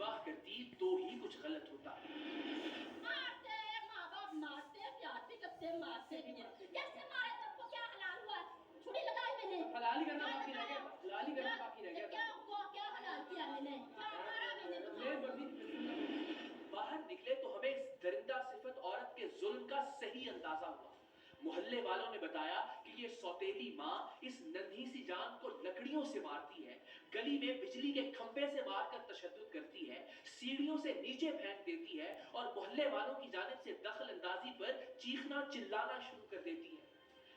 विवाह करती तो ही कुछ गलत होता। मारते माँ बाप मारते, प्यार भी करते, मारते भी हैं। जैसे मारे तो आपको क्या हलाल हुआ? छुरी लगाई मैंने। हलाल ही करना बाकी रह गया, हलाल ही करना बाकी रह गया। क्या हलाल किया मैंने? क्या मारा मैंने? बाहर निकले तो हमें इस दरिंदा सिफत औरत के जुल्म का सही अंदाजा हुआ। मोहल्ले वालों ने बताया कि ये सौतेली माँ इस नन्ही सी जान को लकड़ियों से मारती है, गली में बिजली के खंभे से मारकर तशद्दुद करती है, सीढ़ियों से नीचे फेंक देती है और मोहल्ले वालों की जानिब से दखल अंदाजी पर चीखना चिल्लाना शुरू कर देती है।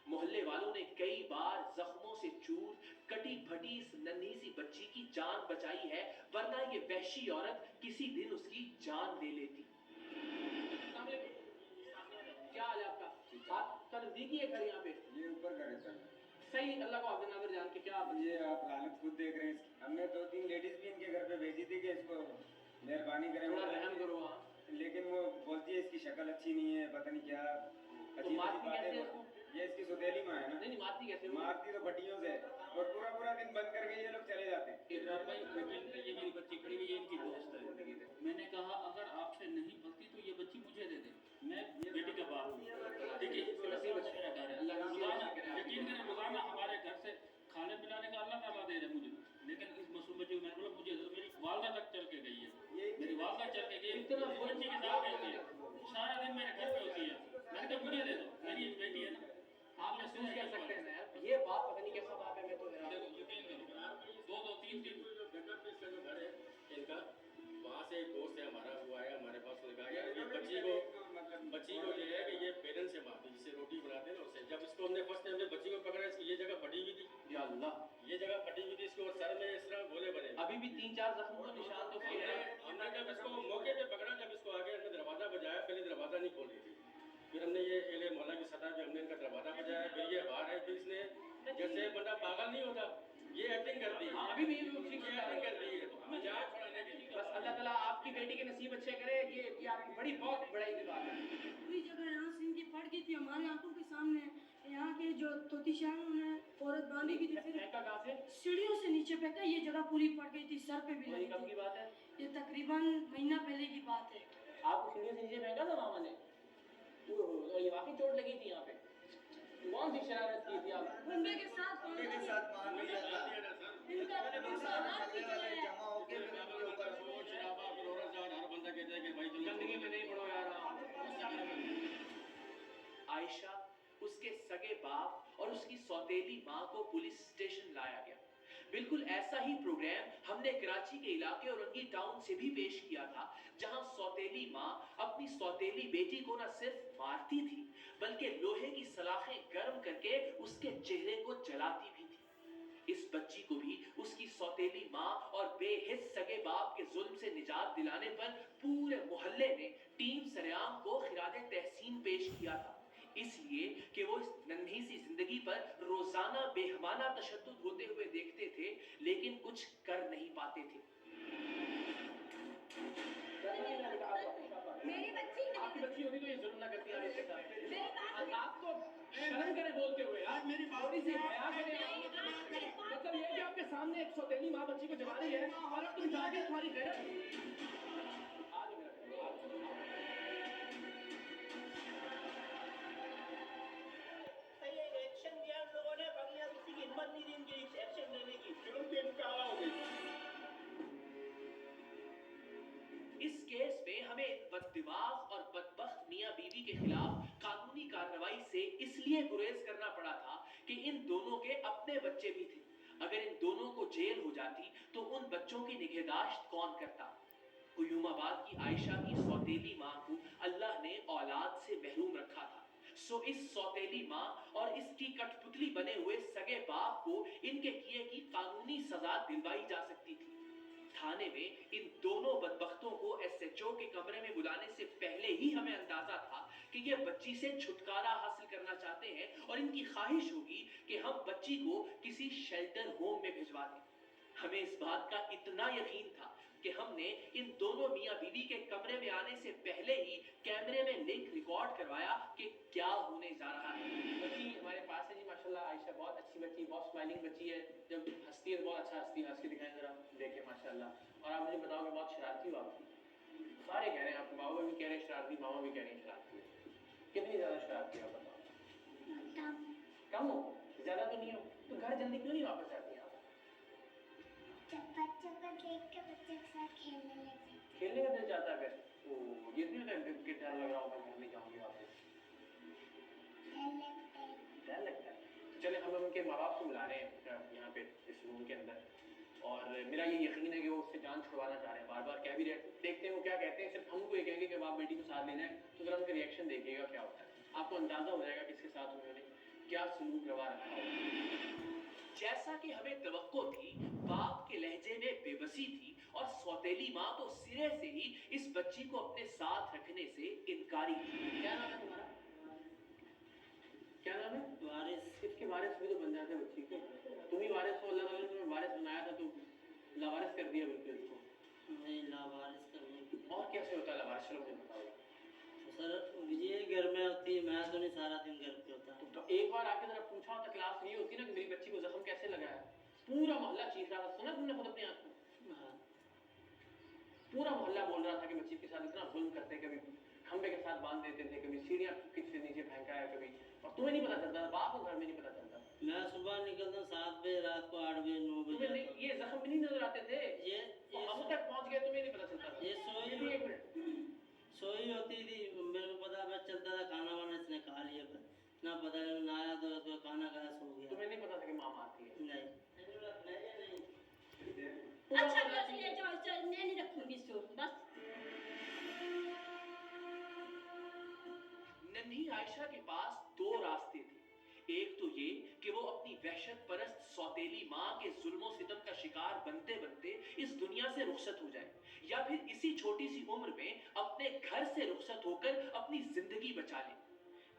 मोहल्ले वालों ने कई बार जख्मों से चूर कटी फटी इस नन्ही सी बच्ची की जान बचाई है, वरना ये वहशी औरत किसी दिन उसकी जान ले लेती। क्या हाल है आपका? आपका नजदीकी है घर यहाँ पे? ये ऊपर का रहता है। सही, अल्लाह को हाजिर नाज़िर जान के क्या आप ये आप हालत खुद देख रहे हैं। हमने 2-3 लेडीज भी इनके घर पे भेजी थी कि इसको मेहरबानी करें, थोड़ा रहम करो। हाँ, लेकिन वो बोलती है इसकी शक्ल अच्छी नहीं है, पता नहीं क्या तो मारती कैसे बातें। इसको? ये इसकी सौतेली माँ है ना। नहीं मारती कैसे? मारती तो भट्टियों से, और पूरा दिन बंद करके ये लोग चले जाते हैं। ये मेरी बच्ची खड़ी हुई है, इनकी दोस्त है। मैंने कहा अगर आपसे नहीं पलती तो ये बच्ची मुझे दे दे, मैं बेटी का बाप हूँ, ठीक है? यकीन करें रोजाना हमारे घर से खाने पिलाने का अल्लाह ताला दे रहे मुझे, लेकिन इस मसूम बच्ची को मैंने मुझे मेरी वालदा तक चल के गई है, मेरी वालदा चल के गई, इतना बच्ची के साथ रहती है, सारा दिन मेरे घर पे होती है। मैंने कहा मुझे दे दो, मेरी एक बेटी है ना। आप महसूस कर सकते हैं ना यार, ये बात पता नहीं कैसा बाप है। मैं तो यकीन करो 2-3 दिन जगह पे इसका जो घर है इनका, वहाँ से एक दोस्त है हमारा, वो आया हमारे पास, उसने कहा यार ये बच्ची को ये है कि ये पेरेंट्स से मारती, जिससे रोटी बनाते हैं ना उससे। जब इसको हमने फर्स्ट टाइम बच्ची को पकड़ा, इसकी ये जगह फटी हुई थी, या अल्लाह, ये जगह फटी हुई थी इसको, और सर में इस तरह गोले बने। अभी भी 3-4 जख्मों के निशान तो फिर है। हमने जब इसको मौके पे पकड़ा, जब इसको आगे हमने दरवाजा बजाया, पहले दरवाजा नहीं खोल रही थी, फिर हमने ये एले मोहल्ला की सतह पे हमने इनका दरवाजा बजाया, फिर ये बाहर है, फिर इसने जैसे बंदा पागल नहीं होता ये एक्टिंग करती है। अभी भी एक्टिंग करती है, तो हमें जान छुड़ाने के लिए। बस अल्लाह ताला आपकी बेटी के नसीब अच्छे करे, ये आपकी बड़ी बहुत बड़ाई की बात है। पूरी जगह यहाँ से इनकी फट गई थी हमारे आंखों के सामने। यहाँ के जो तोतीशान उन्हें औरत बांधी की थी, फिर कहाँ से? सीढ़ियों से नीचे फेंका, ये जगह पूरी फट गई थी, सर पे भी लगी कब की थी। बात है? ये तकरीबन महीना पहले की बात है। आपको सीढ़ियों से नीचे फेंका था मामा ने? तो ये वाकई चोट लगी थी यहाँ पे? कौन सी शरारत की थी आप? खंबे के साथ मार दिया था। इनका जमा होके गंदगी में नहीं पड़ो यार। आयशा, उसके सगे बाप और उसकी सौतेली माँ को पुलिस स्टेशन लाया गया। बिल्कुल ऐसा ही प्रोग्राम हमने कराची के इलाके औरंगी टाउन से भी पेश किया था, जहां सौतेली माँ अपनी सौतेली बेटी को न सिर्फ मारती थी, बल्कि लोहे की सलाखें गर्म करके उसके चेहरे को जलाती भी थी। इस बच्ची को भी उसकी सौतेली माँ और बेहिस सगे बाप के जुल्म से निजात दिलाने पर पूरे मोहल्ले ने टीम सरेआम को खिराज तहसीन पेश किया था, इसलिए कि वो इस नन्ही सी जिंदगी पर रोजाना बेहमाना तशद्दुद होते हुए देखते थे, लेकिन कुछ कर नहीं पाते थे। मेरी बच्ची आपकी बच्ची होती तो ये जुल्म ना करती मेरी बात आप तो शर्म करें बोलते हुए यार, मेरी थोड़ी सी हया करें। मतलब ये कि आपके सामने एक सौतेली माँ बच्ची को जला रही है और अब तुम जाके तुम्हारी गैरत। एक्शन दिया उन लोगों ने, बाकी अब किसी की हिम्मत नहीं थी इनकी एक्शन लेने की, जुल्म के मुकाबला हो गई। इस केस में हमें बददिमाग और बदबख्त मियां बीवी के खिलाफ कानूनी कार्रवाई से इसलिए गुरेज करना पड़ा था कि इन दोनों के अपने बच्चे भी थे। अगर इन दोनों को जेल हो जाती तो उन बच्चों की निगहदाश्त कौन करता? कुयूमाबाद की आयशा की सौतेली माँ को अल्लाह ने औलाद से महरूम रखा था, सो इस सौतेली माँ और इसकी कठपुतली बने हुए सगे बाप को इनके किए की कानूनी सजा दिलवाई जा सकती थी। थाने में इन दोनों बदबख्तों को एसएचओ के कमरे में बुलाने से पहले ही हमें अंदाजा था कि ये बच्ची से छुटकारा हासिल करना चाहते हैं और इनकी ख्वाहिश होगी कि हम बच्ची को किसी शेल्टर होम में भिजवा दें। हमें इस बात का इतना यकीन था कि हमने इन दोनों मियां बीवी के कमरे में आने से पहले ही कैमरे में लिंक रिकॉर्ड करवाया कि क्या होने जा रहा है। बच्ची हमारे पास है जी माशाल्लाह, आयशा बहुत अच्छी बच्ची, बहुत स्माइलिंग बच्ची है, जब हंसती है तो बहुत अच्छा हंसती है, हंस के दिखाएं जरा, देखें माशाल्लाह। और आप मुझे बताओ कि बहुत शरारती हो आप, सारे कह रहे हैं, आपके बाबा भी कह रहे हैं शरारती, मामा भी कह रही हैं शरारती है, कितनी ज्यादा शरारती है आप बताओ? कम हो, ज्यादा तो नहीं हो, तो घर जल्दी क्यों नहीं वापस आती आप? बच्चों को देख के बच्चे के साथ खेलने लग जाते हैं। खेलने का दिल चाहता है फिर? ओ, ये नहीं होता कि डर लग रहा होगा घर नहीं जाऊंगी वापस? डर लगता है। चले हम लोग उनके माँ बाप को बुला रहे हैं यहाँ पे इस रूम के अंदर, और मेरा ये यकीन है कि वो उससे जान छुड़वाना चाह रहे हैं, बार बार कह भी रहे हैं, देखते हैं वो क्या कहते हैं। सिर्फ हमको ये कहेंगे कि बाप बेटी को साथ लेना है, तो जरा उनका रिएक्शन देखिएगा क्या होता है, आपको अंदाजा हो जाएगा कि इसके साथ उन्होंने क्या सलूक रवा रखा होगा। जैसा कि हमें तवक्को थी, बाप के लहजे में बेबसी थी और सौतेली माँ तो सिरे से ही इस बच्ची को अपने साथ रखने से इनकारी थी। क्या नाम है तुम्हारा? क्या नाम है? वारिस। इसके वारिस भी तो बन जाते बच्ची को, तुम ही वारिस हो, अल्लाह ताला ने तुम्हें वारिस बनाया था तो लावारिस कर दिया बिल्कुल इसको। नहीं, लावारिस करने और कैसे होता है लावारिस, चलो मुझे बताओ। सर विजय घर में होती है, मैं तो नहीं सारा दिन घर पे होता। तो एक बार आके जरा पूछा होता, क्लास नहीं होती ना कि मेरी बच्ची को जख्म कैसे लगा है, पूरा मोहल्ला चीख रहा था, सुना तुमने खुद अपनी आंखों? हाँ। पूरा मोहल्ला बोल रहा था कि बच्ची के साथ इतना जुल्म करते, कभी खंबे के साथ बांध देते थे, कभी सीढ़ियां से नीचे फेंका है कभी, और तुम्हें नहीं पता चलता, बाप को घर में नहीं पता चलता। मैं सुबह निकलता 7 बजे, रात को 8 बजे 9 बजे। तुम्हें ये जख्म भी नहीं नजर आते थे? ये हम तक पहुंच गए, तुम्हें नहीं पता चलता था? ये सोई एक मिनट, सोई होती थी, मेरे को पता बस चलता था खाना वाना इसने खा लिया, ना पता ना आया तो खाना खाया सो गया। तुम्हें नहीं पता था कि माँ मारती है? नहीं। अच्छा बस ले जाओ, चल मैं नहीं रखूंगी सूट बस। नन्ही आयशा के पास दो रास्ते थे, एक तो ये कि वो अपनी वहशत परस्त सौतेली माँ के जुल्मों सितम का शिकार बनते बनते इस दुनिया से रुखसत हो जाए, या फिर इसी छोटी सी उम्र में अपने घर से रुखसत होकर अपनी जिंदगी बचा ले।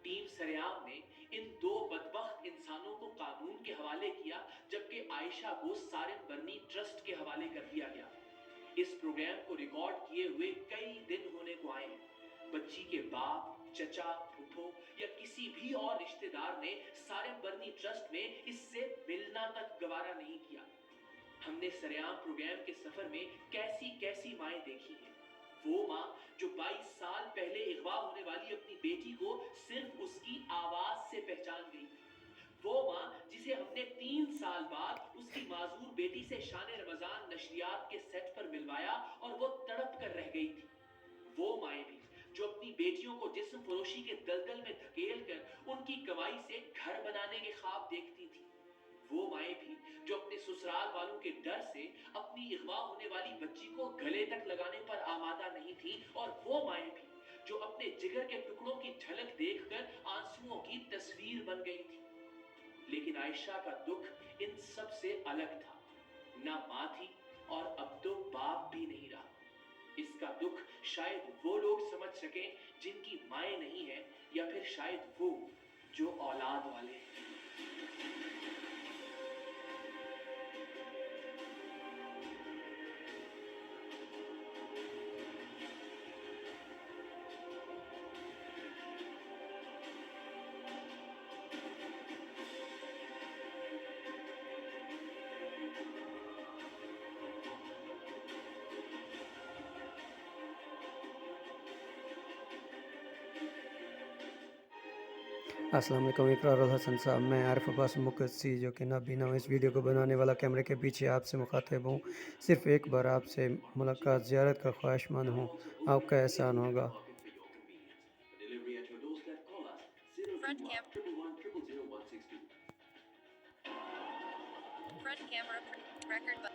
टीम सरेआम ने इन दो बदबख्त इंसानों को कानून के हवाले किया, जबकि आयशा को सारिम बर्नी ट्रस्ट के हवाले कर दिया गया। इस प्रोग्राम को रिकॉर्ड किए हुए कई दिन होने को आए हैं। बच्ची के बाप, चचा, फूफो या किसी भी और रिश्तेदार ने सारिम बर्नी ट्रस्ट में इससे मिलना तक गवारा नहीं किया। हमने सरेआम प्रोग्राम के सफर में कैसी कैसी माएं देखी हैं। वो माँ जो 22 साल पहले अगवा होने वाली अपनी बेटी को सिर्फ उसकी आवाज से पहचान गई। वो माँ जिसे हमने 3 साल बाद उसकी माजूर बेटी से शान रमजान नशरियात के सेट पर मिलवाया और वो तड़प कर रह गई थी। वो माएं भी जो अपनी बेटियों को जिस्म फरोशी के दलदल में धकेल कर उनकी कमाई से घर बनाने के ख्वाब देखती थी। वो माएं भी जो अपने ससुराल वालों के डर से अपनी अगवा होने वाली बच्ची को गले तक लगाने पर आमादा नहीं थी, और वो माएं भी जो अपने जिगर के टुकड़ों की झलक देखकर आंसुओं की तस्वीर बन गई थी। लेकिन आयशा का दुख इन सब से अलग था। ना माँ थी और अब तो बाप भी नहीं रहा। इसका दुख शायद वो लोग समझ सकें जिनकी माएं नहीं है, या फिर शायद वो जो औलाद वाले हैं। अस्सलाम वालेकुम, इकरारुल हसन साहब। मैं आरिफ अब्बास मुकद्सी जो कि नाबीना हूँ, इस वीडियो को बनाने वाला, कैमरे के पीछे आपसे मुखातिब हूँ। सिर्फ़ एक बार आपसे मुलाकात ज़ियारत का ख्वाहिशमंद हूँ, आपका एहसान होगा। Front camera record button.